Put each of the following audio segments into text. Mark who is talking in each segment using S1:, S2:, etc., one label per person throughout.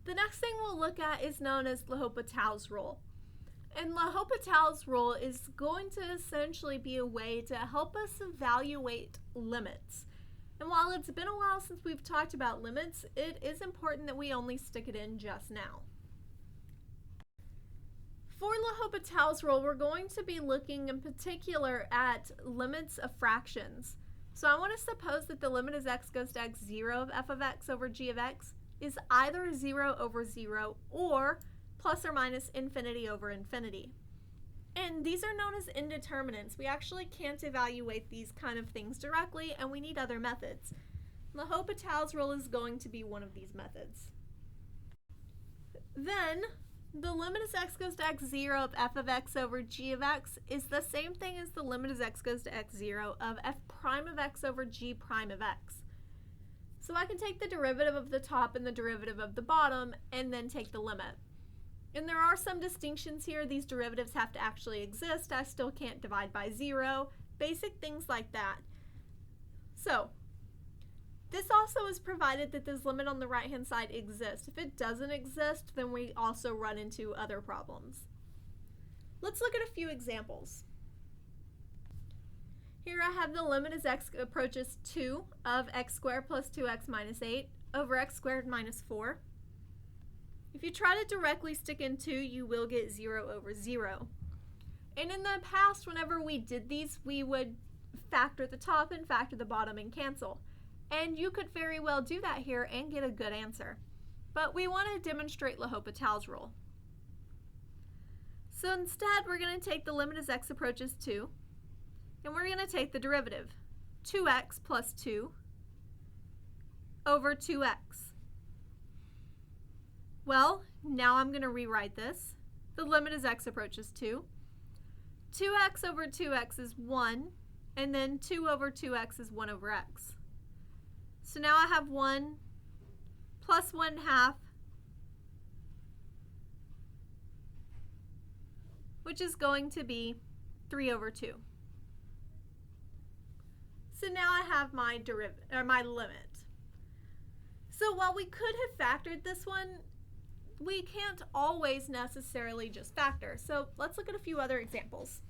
S1: The next thing we'll look at is known as LHopitals Rule. And LHopitals Rule is going to essentially be a way to help us evaluate limits. And while it's been a while since we've talked about limits, it is important that we only stick it in just now. For LHopitals Rule, we're going to be looking in particular at limits of fractions. So I want to suppose that the limit as x goes to x0 of f of x over g of x is either 0 over 0 or plus or minus infinity over infinity. And these are known as indeterminants. We actually can't evaluate these kind of things directly, and we need other methods. LHopitals Rule is going to be one of these methods. Then, the limit as x goes to x0 of f of x over g of x is the same thing as the limit as x goes to x0 of f prime of x over g prime of x. So I can take the derivative of the top and the derivative of the bottom and then take the limit. And there are some distinctions here. These derivatives have to actually exist. I still can't divide by 0. Basic things like that. So, this also is provided that this limit on the right-hand side exists. If it doesn't exist, then we also run into other problems. Let's look at a few examples. Here I have the limit as x approaches 2 of x squared plus 2x minus 8 over x squared minus 4. If you try to directly stick in 2, you will get 0 over 0. And in the past, whenever we did these, we would factor the top and factor the bottom and cancel. And you could very well do that here and get a good answer. But we want to demonstrate LHopitals Rule. So instead, we're going to take the limit as x approaches 2, and we're going to take the derivative, 2x plus 2 over 2x. Well, now I'm going to rewrite this. The limit as x approaches 2. 2x over 2x is 1, and then 2 over 2x is 1 over x. So now I have 1 plus 1/2, which is going to be 3 over 2. So now I have my limit. So while we could have factored this one, we can't always necessarily just factor. So let's look at a few other examples.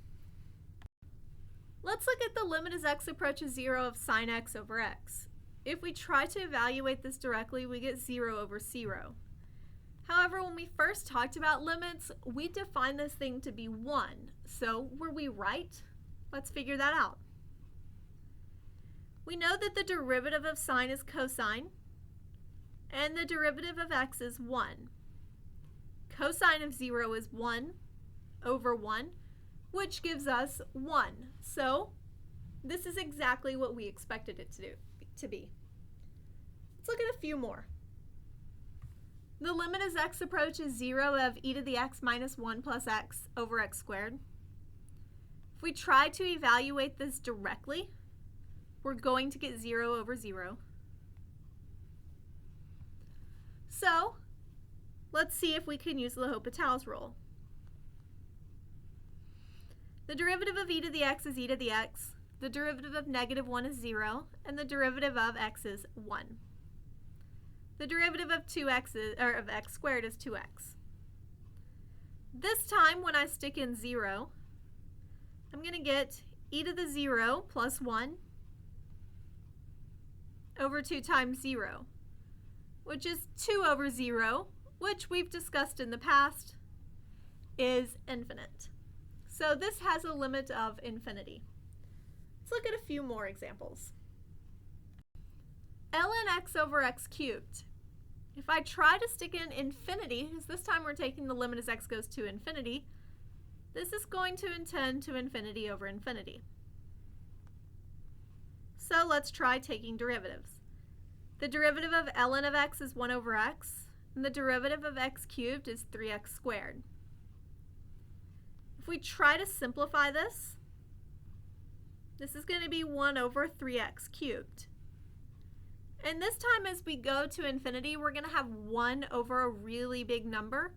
S1: Let's look at the limit as x approaches 0 of sine x over x. If we try to evaluate this directly, we get 0 over 0. However, when we first talked about limits, we defined this thing to be 1. So were we right? Let's figure that out. We know that the derivative of sine is cosine, and the derivative of x is 1. Cosine of 0 is 1 over 1, which gives us 1. So this is exactly what we expected it to be. Let's look at a few more. The limit as x approaches 0 of e to the x minus 1 plus x over x squared. If we try to evaluate this directly, we're going to get 0 over 0. So let's see if we can use the LHopitals Rule. The derivative of e to the x is e to the x. The derivative of negative 1 is 0, and the derivative of x is 1. The derivative of of x squared is 2x. This time, when I stick in 0, I'm going to get e to the 0 plus 1 over 2 times 0, which is 2 over 0, which we've discussed in the past is infinite. So this has a limit of infinity. Let's look at a few more examples. ln x over x cubed. If I try to stick in infinity, because this time we're taking the limit as x goes to infinity, this is going to tend to infinity over infinity. So let's try taking derivatives. The derivative of ln of x is 1 over x, and the derivative of x cubed is 3x squared. If we try to simplify this, this is going to be 1 over 3x cubed. And this time as we go to infinity, we're going to have 1 over a really big number,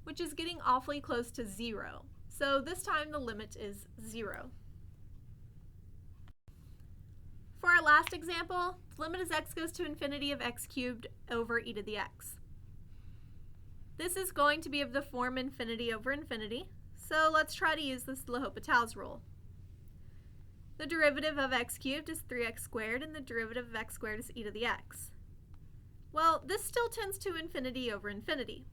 S1: which is getting awfully close to 0. So this time the limit is 0. For our last example, the limit as x goes to infinity of x cubed over e to the x. This is going to be of the form infinity over infinity, so let's try to use this LHopitals rule. The derivative of x cubed is 3x squared, and the derivative of x squared is e to the x. Well, this still tends to infinity over infinity.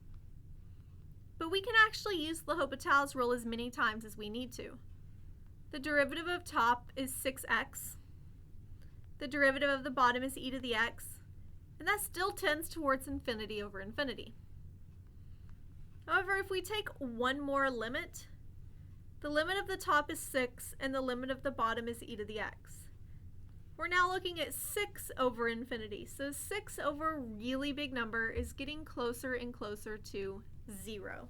S1: But we can actually use LHopitals rule as many times as we need to. The derivative of top is 6x. The derivative of the bottom is e to the x, and that still tends towards infinity over infinity. However, if we take one more limit, the limit of the top is 6 and the limit of the bottom is e to the x. We're now looking at 6 over infinity. So 6 over a really big number is getting closer and closer to 0.